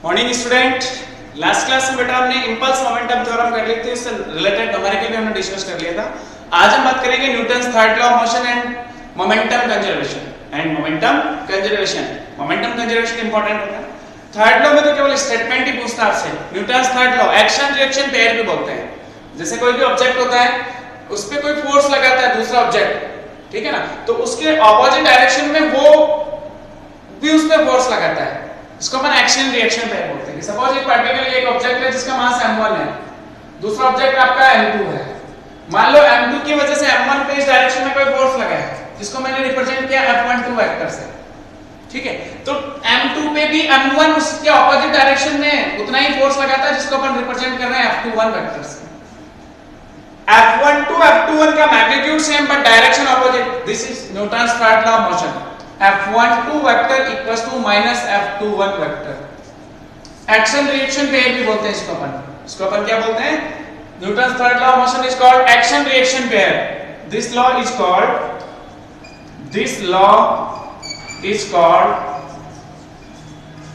Morning student. Last class में बेटा हमने इंपल्स मोमेंटम थ्योरम कर ली थी, इससे रिलेटेड न्यूमेरिकल भी हमने डिस्कस कर लिया था। आज हम बात करेंगे Newton's third law of motion and momentum conservation. Momentum conservation important होता है। थर्ड लॉ में तो केवल स्टेटमेंट ही पूछता है आपसे। Newton's third law action reaction pair भी बोलते हैं। जैसे कोई भी ऑब्जेक्ट होता है, उस पे कोई फोर्स लगाता है दूसरा ऑब्जेक्ट, ठीक है ना, तो उसके ऑपोजिट डायरेक्शन में वो भी उस पे फोर्स लगाता है। इसको अपन एक्शन रिएक्शन पेयर बोलते हैं। सपोज एक पार्टिकल एक ऑब्जेक्ट है जिसका मास m1 है, दूसरा ऑब्जेक्ट आपका m2 है। मान लो m2 की वजह से m1 पे इस डायरेक्शन में कोई फोर्स लगा है, जिसको मैंने रिप्रेजेंट किया F12 वेक्टर से, ठीक है। तो m2 पे भी m1 उसके ऑपोजिट डायरेक्शन में उतना ही फोर्स लगाता है, जिसको अपन रिप्रेजेंट कर रहे हैं F21 वेक्टर से। F12 F21 का magnitude same but direction opposite. This is Newton's third law of motion. F12 vector equals to minus F21 vector. Action reaction pair भी बोलते हैं इसको अपन क्या बोलते हैं? Newton's third law of motion is called action reaction pair. This law is called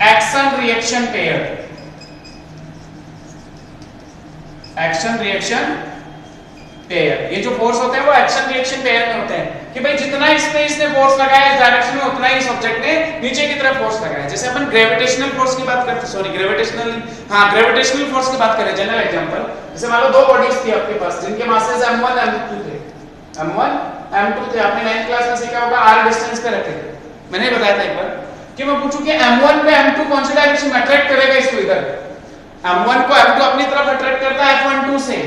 action reaction pair. Action reaction pair, ये जो फोर्स होते हैं वो एक्शन रिएक्शन पेयर में होते हैं कि भाई जितना इसने फोर्स लगाया इस डायरेक्शन में, उतना ही इस ऑब्जेक्ट ने नीचे की तरफ फोर्स लगाया। जैसे अपन ग्रेविटेशनल फोर्स की बात करते हैं, ग्रेविटेशनल फोर्स की बात करें, जनरल एग्जांपल। जैसे मान लो दो बॉडीज थी आपके पास जिनके मासेस m1 m2 थे। m1 m2 थे, आपने 9th क्लास में सीखा होगा r डिस्टेंस पे रखे थे। मैंने बताया था एक बार कि मैं पूछूं कि m1 पे m2 कौन सी डायरेक्शन में अट्रैक्ट करेगा इसको, इधर m1 को m2 अपनी तरफ अट्रैक्ट करता है F12 से,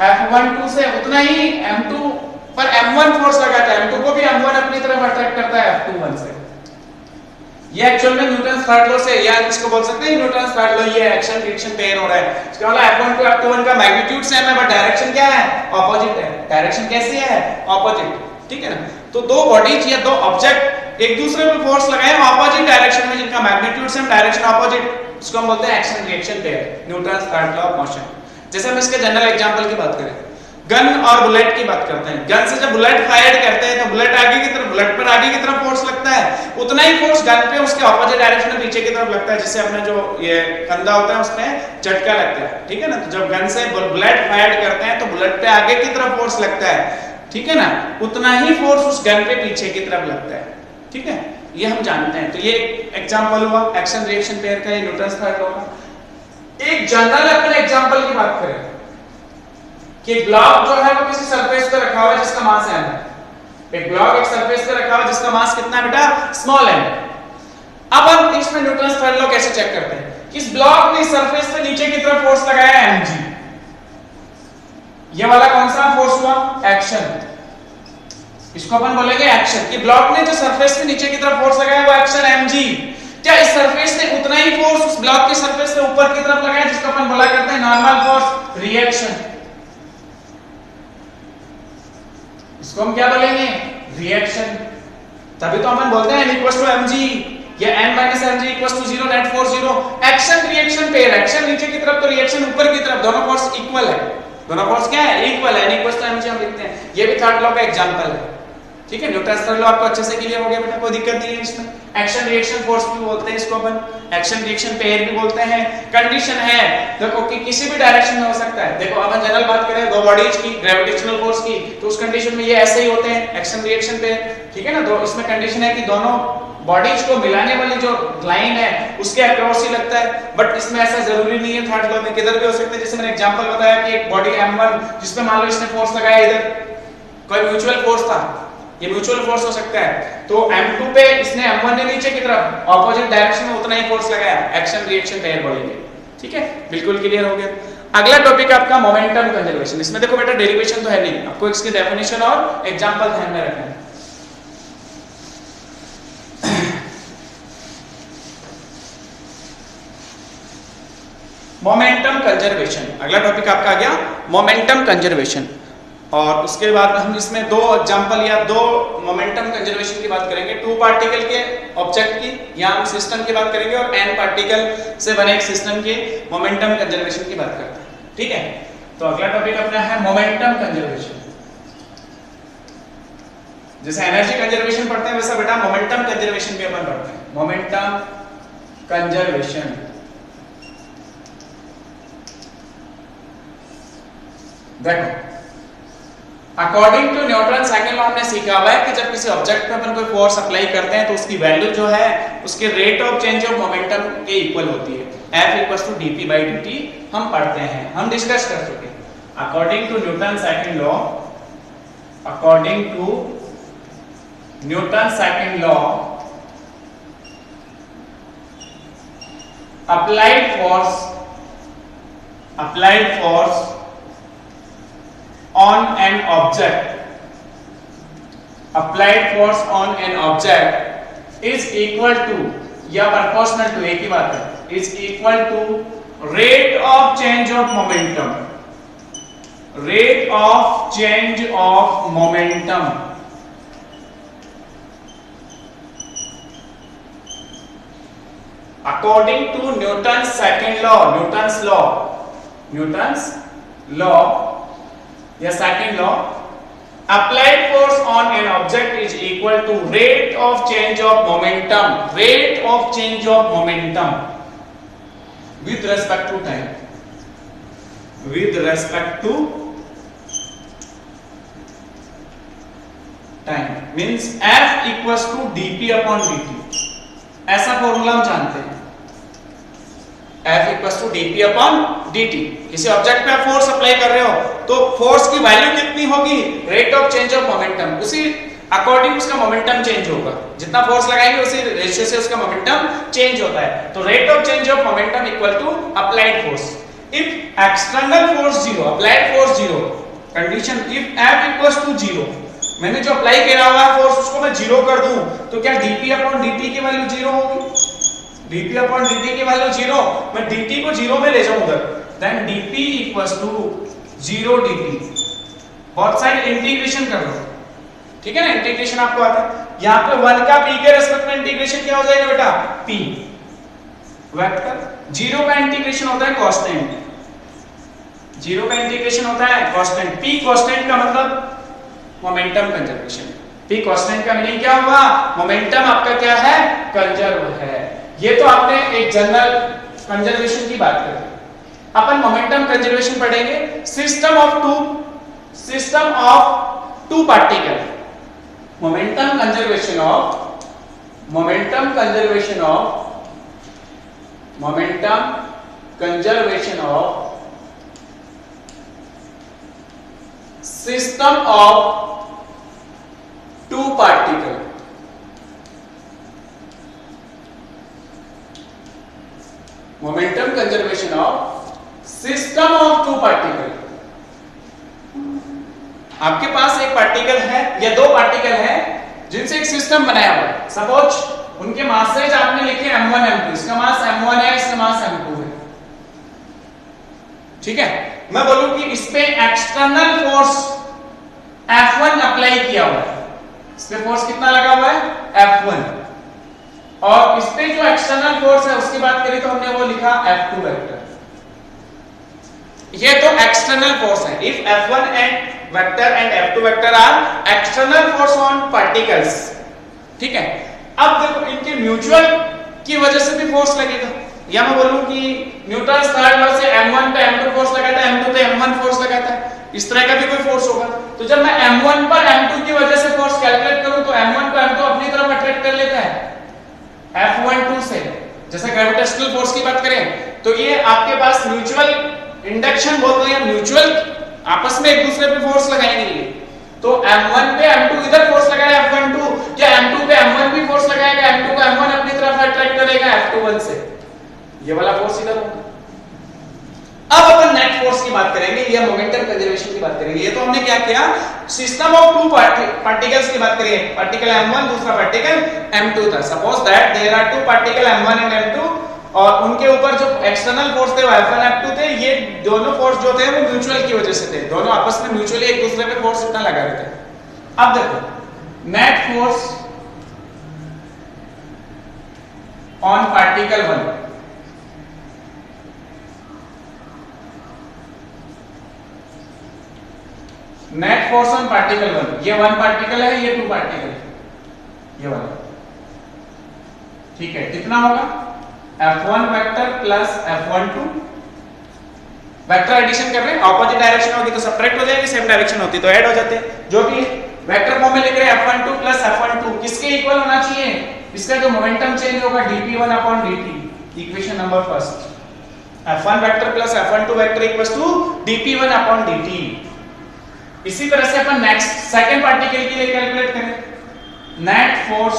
F12 से उतना ही m2 पर m1 फोर्स लगाता है, m2 को भी m1 अपनी तरफ अट्रैक्ट करता है F21 से। ये एक्चुअल में न्यूटन्स थर्ड लॉ से, या इसको बोल सकते हैं न्यूटन्स थर्ड लॉ, ये एक्शन रिएक्शन पेयर हो रहा है। इसका मतलब F12 F21 का मैग्नीट्यूड सेम है बट डायरेक्शन क्या है? ऑपोजिट है। डायरेक्शन कैसी है? ऑपोजिट, ठीक है ना। तो दो बॉडीज या दो ऑब्जेक्ट एक दूसरे पे फोर्स लगाए ऑपोजिट डायरेक्शन में, जिनका मैग्नीट्यूड सेम डायरेक्शन ऑपोजिट, इसको हम बोलते हैं action reaction pair, Newton's third law of motion. जैसे हम इसके जनरल एग्जांपल की बात करें, गन और बुलेट की बात करते हैं। गन से जब बुलेट फायर करते हैं तो बुलेट पर आगे की तरफ फोर्स लगता है, उतना ही फोर्स गन पे उसके ऑपोजिट डायरेक्शन में पीछे की तरफ लगता है, जिससे अपना जो ये कंधा होता है उसमें झटका लगता है, ठीक है ना। तो जब गन से बुलेट फायर करते हैं तो बुलेट पे आगे की तरफ फोर्स लगता है, ठीक है ना, उतना ही फोर्स उस गन पे पीछे की तरफ लगता है, ठीक है। ये हम जानते हैं। तो ये एग्जांपल हुआ एक्शन रिएक्शन पेयर का, ये न्यूटन्स थर्ड लॉ का। एक जनरल अपन एग्जांपल की बात करें कि ब्लॉक जो है वो किसी सरफेस पे रखा हुआ है जिसका मास m है। एक ब्लॉक एक सरफेस पे रखा हुआ है जिसका मास कितना है बेटा? Small m। अब हम इसमें न्यूटन्स थर्ड लॉ कैसे चेक करते हैं? इस ब्लॉक ने सरफेस पे नीचे की तरफ फोर्स लगाया है mg। ये वाला कौन सा फोर्स हुआ? एक्शन। इसको अपन बोलेंगे एक्शन। कि ब्लॉक ने जो सरफेस पे नीचे की तरफ फोर्स लगाया वो एक्शन mg। क्या इस सरफेस ने उतना ही फोर्स उस ब्लॉक के सरफेस पे ऊपर की तरफ लगाया, जिसको अपन बोला करते हैं नॉर्मल फोर्स, रिएक्शन। इसको हम क्या बोलेंगे? रिएक्शन। तभी तो अपन बोलते हैं n इक्वल्स टू mg या n minus mg equals to 0, net force 0। Action reaction pair, action नीचे की तरफ तो रिएक्शन ऊपर की तरफ, दोनों फोर्स इक्वल है। दोनों फोर्स क्या है? इक्वल है। n इक्वल्स टू mg हम लिखते हैं। ये भी थर्ड लॉ का एग्जांपल है, ठीक है। न्यूटन्स थर्ड लॉ आपको अच्छे से क्लियर हो गया बेटा, कोई दिक्कत नहीं है इसमें। एक्शन रिएक्शन फोर्स भी बोलते हैं इसको अपन, एक्शन रिएक्शन पेयर भी बोलते हैं। कंडीशन है देखो कि किसी भी डायरेक्शन में हो सकता है। देखो अपन जनरल बात करें दो बॉडीज की, ग्रेविटेशनल फोर्स की, तो उस कंडीशन में ये ऐसे ही होते हैं एक्शन रिएक्शन पेयर, ठीक है ना। तो इसमें कंडीशन है कि दोनों बॉडीज को मिलाने वाली जो लाइन है उसके अक्रॉस ही लगता है, बट इसमें ऐसा जरूरी नहीं है। थर्ड लॉ में किधर भी हो सकता है। जैसे मैंने एग्जांपल बताया कि एक बॉडी m1 जिसपे मान लो इसने फोर्स लगाया, इधर कोई म्यूचुअल फोर्स था, ये म्यूचुअल फोर्स हो सकता है, तो m2 पे इसने m1 ने नीचे की तरफ ऑपोजिट डायरेक्शन में उतना ही फोर्स लगाया, एक्शन रिएक्शन पेयर बोलेंगे, ठीक है। बिल्कुल क्लियर हो गया। अगला टॉपिक आपका मोमेंटम कंजर्वेशन। इसमें देखो बेटा डेरिवेशन तो है नहीं, आपको इसकी डेफिनेशन और एग्जांपल ध्यान में रखना है। मोमेंटम कंजर्वेशन, अगला टॉपिक आपका आ गया मोमेंटम कंजर्वेशन। और उसके बाद हम इसमें दो एग्जांपल या दो मोमेंटम कंजर्वेशन की बात करेंगे। 2 पार्टिकल के ऑब्जेक्ट की या हम सिस्टम की बात करेंगे, और n पार्टिकल से बने एक सिस्टम के मोमेंटम कंजर्वेशन की बात करते हैं, ठीक है। तो अगला टॉपिक अपना है मोमेंटम कंजर्वेशन। जैसे एनर्जी कंजर्वेशन पढ़ते हैं वैसा बेटा मोमेंटम कंजर्वेशन भी अपन पढ़ते हैं। Momentum conservation. देखो, according to Newton second law हमने सीखा हुआ है कि जब किसी ऑब्जेक्ट पे अपन कोई फोर्स अप्लाई करते हैं तो उसकी वैल्यू जो है उसके rate of change of momentum के इक्वल होती है। F = dp/dt हम पढ़ते हैं, हम डिस्कस कर चुके हैं। According to Newton second law, according to Newton second law, applied force on an object is equal to या proportional to, एक ही बात है, is equal to rate of change of momentum, rate of change of momentum। According to Newton's second law, Newton's law या second law, applied force on an object is equal to rate of change of momentum, rate of change of momentum with respect to time, with respect to time, means F = dp/dt। ऐसा formula हम जानते हैं, F = dp/dt। किसी object पे आप force apply कर रहे हो तो फोर्स की वैल्यू कितनी होगी, rate of change of momentum, उसी अकॉर्डिंग उसका मोमेंटम चेंज होगा। जितना फोर्स लगाएंगे उसी रेशियो से उसका मोमेंटम चेंज होता है। तो rate of change of momentum equal to applied force. If external force 0, applied force 0, condition if F = 0, मैंने जो अप्लाई किया हुआ है फोर्स उसको मैं 0 कर दूं तो क्या dp/dt की वैल्यू 0 होगी? dp/dt की वैल्यू 0, मैं dt को 0 में ले जाऊं उधर, देन dp = 0 dt। बहुत साइड इंटीग्रेशन कर लो, ठीक है ना, इंटीग्रेशन आपको आता है। यहां पे 1 का p के रेस्पेक्ट में इंटीग्रेशन क्या हो जाएगा बेटा, p वेक्टर। 0 का इंटीग्रेशन होता है कांस्टेंट, 0 का इंटीग्रेशन होता है कांस्टेंट। p कांस्टेंट का मतलब मोमेंटम कंजर्वेशन। p कांस्टेंट का मीनिंग क्या हुआ, मोमेंटम आपका क्या है, कंजर्व है। ये तो आपने एक जनरल कंजर्वेशन की बात करी। अपन मोमेंटम कंजर्वेशन पढ़ेंगे, system of two particle, momentum conservation of system of two particle. Momentum conservation of system of two particle. आपके पास एक पार्टिकल है या दो पार्टिकल है जिनसे एक सिस्टम बनाया हुआ है। सपोज उनके मासेज आपने लिखे m1 m2, इसका मास m1 है, इसका मास m2 है, ठीक है। मैं बोलूं कि इस पे एक्सटर्नल फोर्स F1 अप्लाई किया हुआ है, इस पे फोर्स कितना लगा हुआ है, F1, और इस पे जो एक्सटर्नल फोर्स है उसकी बात करें तो हमने वो लिखा F2 वेक्टर। ये तो एक्सटर्नल फोर्स है। If F1 and vector and F2 vector are external force on particles, ठीक है। अब देखो इनके म्यूचुअल की वजह से भी फोर्स लगेगा। या मैं बोलूं कि न्यूटन थर्ड लॉ से m1 पे m2 फोर्स लगाता है, m2 पे m1 फोर्स लगाता है, इस तरह का भी कोई फोर्स होगा। तो जब मैं m1 पर m2 की वजह से फोर्स कैलकुलेट करूं तो m1 को m2 अपनी तरफ अट्रैक्ट कर लेता है F12 से। जैसे ग्रेविटेशनल फोर्स की बात करें तो ये आपके पास म्यूचुअल इंडक्शन बोलते हैं, म्यूचुअल आपस में एक दूसरे पे फोर्स लगाएंगे ये। तो m1 पे m2 इधर फोर्स लगाया F12, क्या m2 पे m1 भी फोर्स लगाएगा, m2 को m1 अपनी तरफ अट्रैक्ट करेगा F21 से, ये वाला फोर्स इधर होगा। अब अपन नेट फोर्स की बात करेंगे या मोमेंटम कंजर्वेशन की बात करेंगे। ये तो हमने क्या किया, सिस्टम ऑफ टू पार्टिकल्स की बात करिए, पार्टिकल m1 दूसरा पार्टिकल m2 था। Suppose that there are two particle m1 and m2 और उनके ऊपर जो एक्सटर्नल फोर्स थे वो F1 F2 थे। ये दोनों फोर्स जो थे वो म्यूचुअल की वजह से थे, दोनों आपस में म्यूचुअली एक दूसरे पे फोर्स इतना लगा रहे थे। अब देखो net force on particle 1, net force on particle 1, ये 1 पार्टिकल है, ये 2 पार्टिकल है, ये वाला, ठीक है। कितना होगा F1 vector plus F12 vector addition कर रहे हैं, ऑपोजिट डायरेक्शन होगी तो सब्ट्रैक्ट हो जाएंगे, सेम डायरेक्शन होती तो ऐड हो जाते हैं। जो भी वेक्टर फॉर्म में लिख रहे हैं F12 प्लस F12 किसके इक्वल होना चाहिए? इसका जो मोमेंटम चेंज होगा dp1 upon dt, equation number first. F1 vector plus F12 vector equals to dp1 upon dt। इसी तरह से अपन नेक्स्ट सेकंड पार्टिकल के लिए कैलकुलेट करें। Net force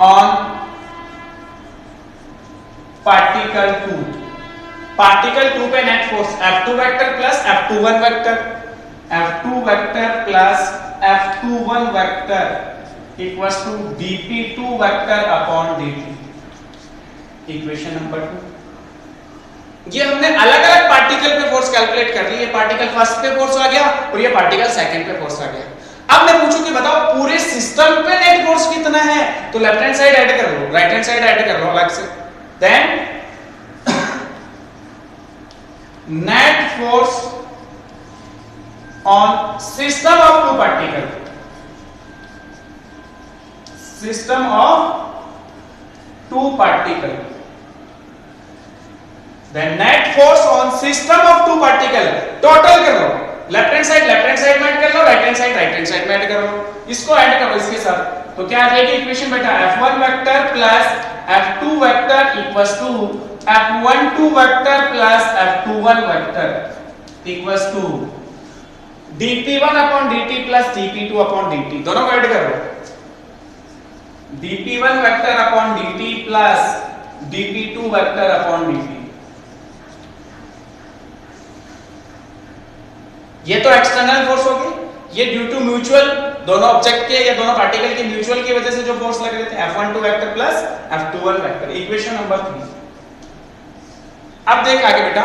on particle 2, particle 2 पे net force F2 vector plus F21 vector, F2 vector plus F21 vector equals to dp2 vector upon dt, equation number 2। ये हमने अलग-अलग पार्टिकल पे फोर्स कैलकुलेट कर ली। ये पार्टिकल फर्स्ट पे force आ गया और ये पार्टिकल सेकंड पे फोर्स आ गया। अब मैं पूछूं कि बताओ पूरे सिस्टम पे नेट फोर्स कितना है, तो लेफ्ट हैंड साइड ऐड कर लो, राइट हैंड साइड ऐड कर लो अलग से। Then net force on system of two particle, system of two particle, then net force on system of two particle total कर लो, लेफ्ट हैंड साइड में add कर लो, राइट हैंड साइड में ऐड कर लो, इसको ऐड करो इसके साथ, तो क्या आ जाएगी इक्वेशन बेटा F1 vector plus F2 vector equals to F12 vector plus F21 vector equals to dp1 upon dt plus dp2 upon dt, दोनों को ऐड कर लो, dp1 vector upon dt plus dp2 vector upon dt। ये तो external force होगी, ये due to mutual दोनों object के या दोनों पार्टिकल के म्यूचुअल की वजह से जो फोर्स लग रहे थे F12 vector plus F21 vector, equation number 3। अब देख आगे बेटा,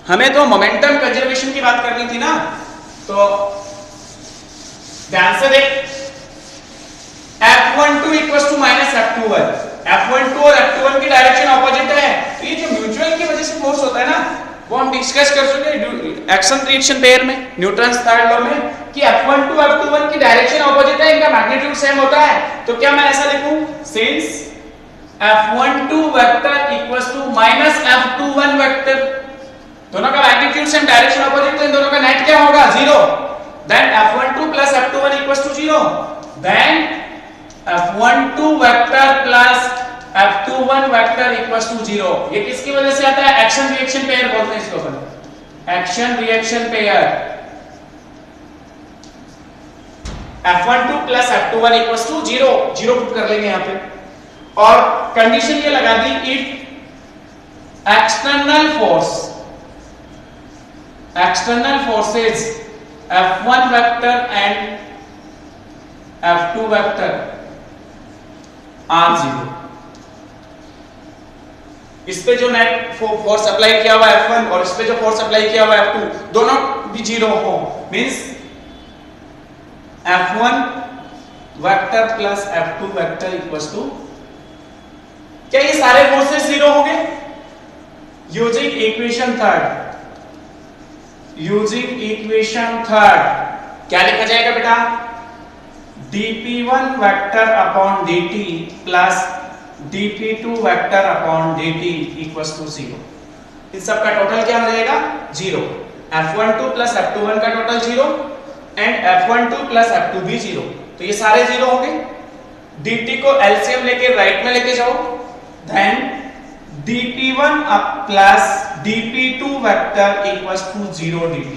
हमें तो मोमेंटम कंजर्वेशन की बात करनी थी ना, तो ध्यान से देख, F12 equals to minus F21, F12 और F21 की डायरेक्शन ऑपोजिट है, तो ये जो म्यूचुअल की वजह से फोर्स होता है ना, वो हम डिस्कस कर चुके हैं एक्शन रिएक्शन पेयर में, न्यूटन्स थर्ड लॉ में, कि F12 F21 की डायरेक्शन ऑपोजिट है, इनका मैग्नीट्यूड सेम होता है। तो क्या मैं ऐसा लिखूं, since F12 vector equals to minus F21 vector, दोनों का मैग्नीट्यूड सेम डायरेक्शन ऑपोजिट, तो इन दोनों का नेट क्या होगा, 0। Then F12 plus F21 equals to 0, then F12 vector plus F21 vector equals to 0। ये किसकी वजह से आता है, एक्शन रिएक्शन पेयर बोलते हैं इसको अपन, action reaction pair. F12 plus F21 equals to 0, 0 put कर लेंगे यहां पे, और कंडीशन ये लगा दी, if external forces F1 vector and F2 vector are 0, इस पे जो नेट फोर्स अप्लाई किया हुआ F1 और इस पे जो फोर्स अप्लाई किया हुआ F2 दोनों भी 0 हो, means F1 vector plus F2 vector equals to, क्या ये सारे फोर्सेस 0 होंगे? यूजिंग इक्वेशन थर्ड क्या लिखा जाएगा बेटा, dp1 vector upon dt plus dp2 vector upon dt equals to 0। इन सब का टोटल क्या हो जाएगा, 0। F12 प्लस F21 का total 0 and F12 plus F2 भी 0, तो ये सारे 0 हो गए। dt को एलसीएम लेके राइट में लेके जाओ, then dp1 plus dp2 vector equals to 0 dt,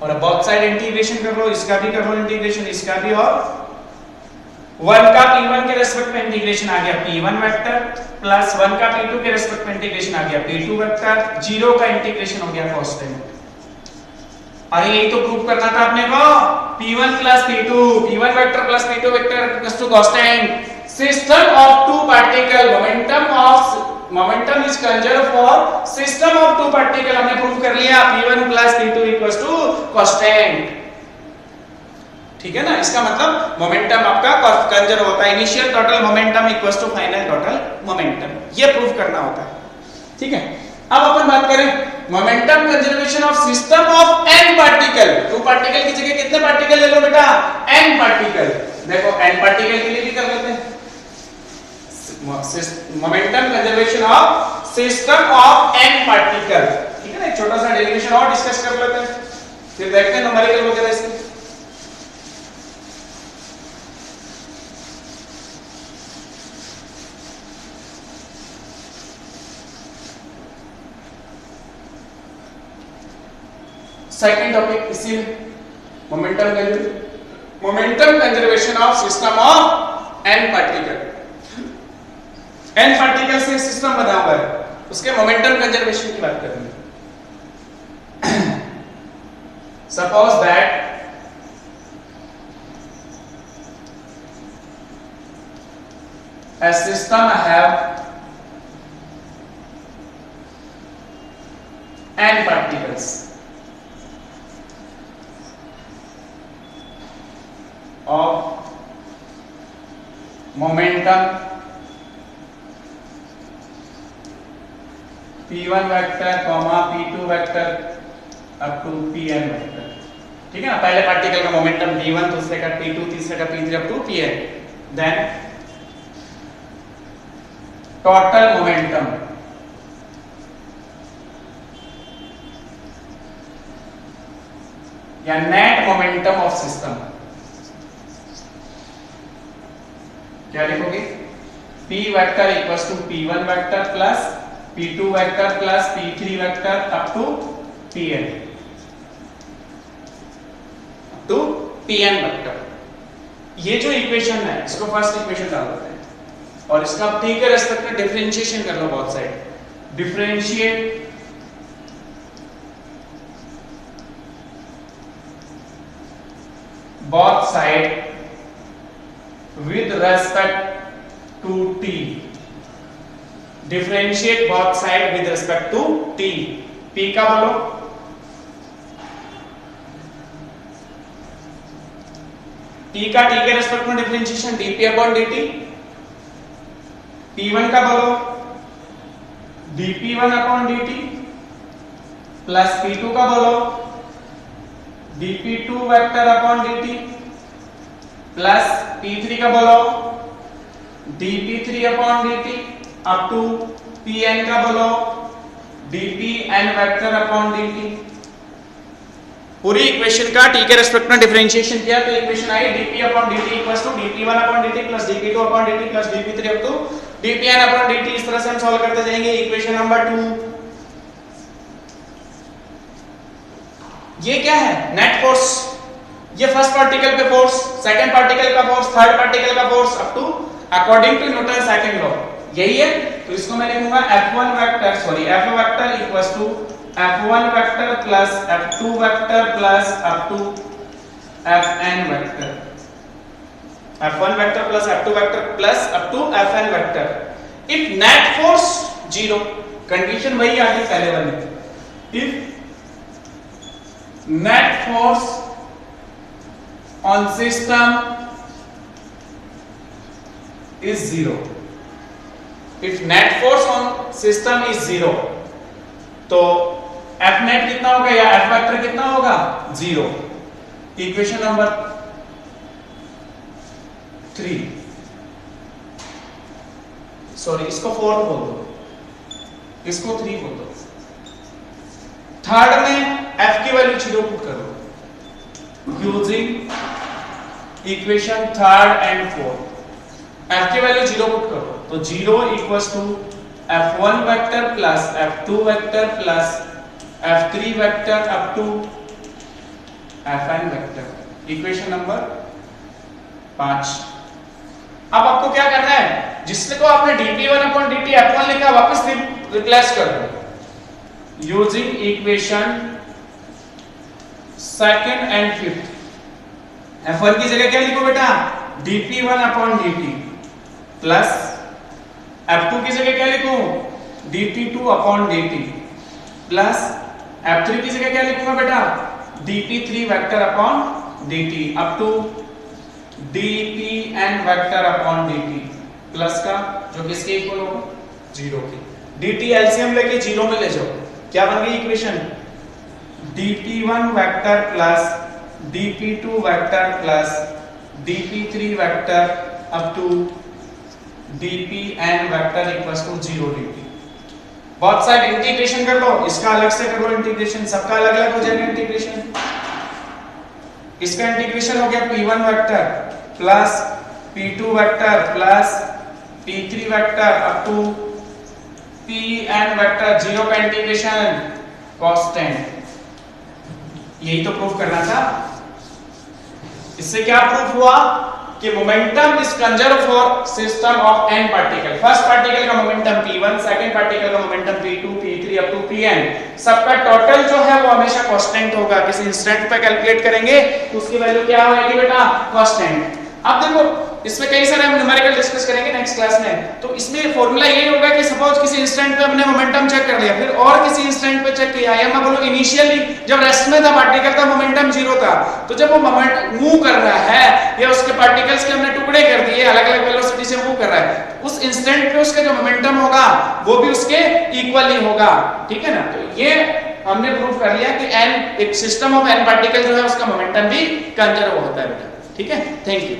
और अब बोथ साइड इंटीग्रेशन कर लो, इसका भी कर लो इंटीग्रेशन, इसका भी, और 1 का p1 के रेस्पेक्ट में इंटीग्रेशन आ गया p1 वेक्टर, प्लस 1 का p2 के रेस्पेक्ट में इंटीग्रेशन आ गया p2 वेक्टर, 0 का इंटीग्रेशन हो गया फर्स्ट टाइम। अरे यही तो प्रूव करना था अपने को, p1 plus p1 vector plus p2 vector equals to constant, system of two particle, momentum is conserve for system of two particle, हमने प्रूव कर लिया, p1 plus p2 equals to constant. ठीक है ना, इसका मतलब मोमेंटम आपका कंजर्व होता है, initial total momentum equals to final total momentum, ये प्रूव करना होता है। ठीक है, अब अपन बात करें momentum conservation of system of n particle. Two particle की जगह कितने पार्टिकल ले लो बेटा, n पार्टिकल। देखो n पार्टिकल के लिए भी कर लेते हैं, momentum conservation of system of n particle. ठीक है ना, एक छोटा सा डेरिवेशन और डिस्कस कर लेते हैं, फिर देखते हैं न्यूमेरिकल वगैरह इसके। सेकंड टॉपिक इसी momentum conservation of system of n particle. N particle से सिस्टम बना हुआ है, उसके मोमेंटम कंजर्वेशन की बात करेंगे। Suppose that a system have n particles of momentum p1 vector p2 vector up to pn vector. ठीक है ना, पहले पार्टिकल का मोमेंटम p1, दूसरे का p2, तीसरे का p3 up to pn। Then total momentum या नेट मोमेंटम ऑफ सिस्टम क्या लिखोगे? p vector equals to p1 vector plus p2 vector plus p3 vector up to pn vector. ये जो इक्वेशन है इसको फर्स्ट इक्वेशन डाल देते हैं और इसका t के रेस्पेक्ट में डिफरेंशिएशन कर लो both side. Differentiate both side with respect to t। Differentiate both side with respect to t। p का बोलो, t का t के रेस्पेक्ट में differentiation dp upon dt। p1 का बोलो dp1 upon dt plus p2 का बोलो dp2 vector upon dt plus p3 का बोलो dp3 upon dt up to pn का बोलो dpn वेक्टर अपॉन dt। पूरी इक्वेशन का t के रेस्पेक्ट में डिफरेंशिएशन किया तो इक्वेशन आई dp upon dt equals to dp1 upon dt plus dp2 upon dt plus dp3 up to dpn upon dt। इस तरह से हम सॉल्व करते जाएंगे। इक्वेशन नंबर 2, ये क्या है? Net force. ये फर्स्ट पार्टिकल पे फोर्स, सेकंड पार्टिकल का फोर्स, थर्ड पार्टिकल का force up to according to Newton second law, यही है। तो इसको मैं लिखूंगा f1 vector f vector equals to f1 vector plus f2 vector plus up to fn vector. f1 vector plus f2 vector plus up to fn vector. If net force 0, condition वही आ गई पहले वाली। If net force on system is 0, if net force on system is 0 तो f net कितना होगा या f vector कितना होगा? 0। इक्वेशन नंबर 3, सॉरी इसको 4 बोल दो, इसको 3 बोल दो। थर्ड में f की वैल्यू 0 पुट करो using equation third and fourth. f की वैल्यू 0 पुट करो तो 0 equals to f1 vector plus f2 vector plus f3 vector up to fn vector. Equation number 5। अब आपको क्या करना है? जिसको आपने dp1 अपॉन dt f1 लिखा वापस रिप्लेस कर दो using equation second and fifth. f1 की जगह क्या लिखो बेटा? dp1 upon dt plus f2 की जगह क्या लिखूं? dp2 upon dt plus f3 की जगह क्या लिखूंगा बेटा? dp3 vector upon dt up to dpn vector upon dt plus का जो किसके इक्वल होगा? 0 के। dt एलसीएम लेके 0 में ले जाओ, क्या बन गई equation? dp1 vector plus dp2 vector plus dp3 vector up to dp n vector equals to 0 dt। बहुत साइड इंटीग्रेशन कर लो, इसका अलग से कर लो इंटीग्रेशन, सबका अलग अलग हो जाएगा इंटीग्रेशन। इसका इंटीग्रेशन हो गया p1 vector plus p2 vector plus p3 vector up to pn vector, 0 का इंटीग्रेशन कांस्टेंट। यही तो प्रूफ करना था। इससे क्या प्रूफ हुआ कि momentum is conserve for system of n particle. First particle का मोमेंटम p1, सेकंड पार्टिकल का momentum p2, p3 up to pn, सबका टोटल जो है वो हमेशा कांस्टेंट होगा। किसी इंस्टेंट पे कैलकुलेट करेंगे तो उसकी वैल्यू क्या होगी बेटा, कांस्टेंट। अब देखो इसमें कई सारे हम न्यूमेरिकल डिस्कस करेंगे नेक्स्ट क्लास में, तो इसमें फॉर्मूला ये होगा कि सपोज किसी इंस्टेंट पे हमने मोमेंटम चेक कर लिया, फिर और किसी इंस्टेंट पे चेक किया, या मैं बोलूं इनिशियली जब रेस्ट में था पार्टिकल का मोमेंटम 0 था, तो जब वो मोमेंट मूव कर रहा है या उसके पार्टिकल्स के हमने टुकड़े कर दिए, अलग अलग वेलोसिटी से मूव कर रहा है, उस इंस्टेंट पे उसका जो मोमेंटम होगा वो भी उसके इक्वल ही होगा। ठीक है ना। तो ये हमने प्रूव कर लिया कि n एक सिस्टम ऑफ n पार्टिकल जो है उसका मोमेंटम भी कंजर्व होता है बेटा। ठीक है, थैंक यू।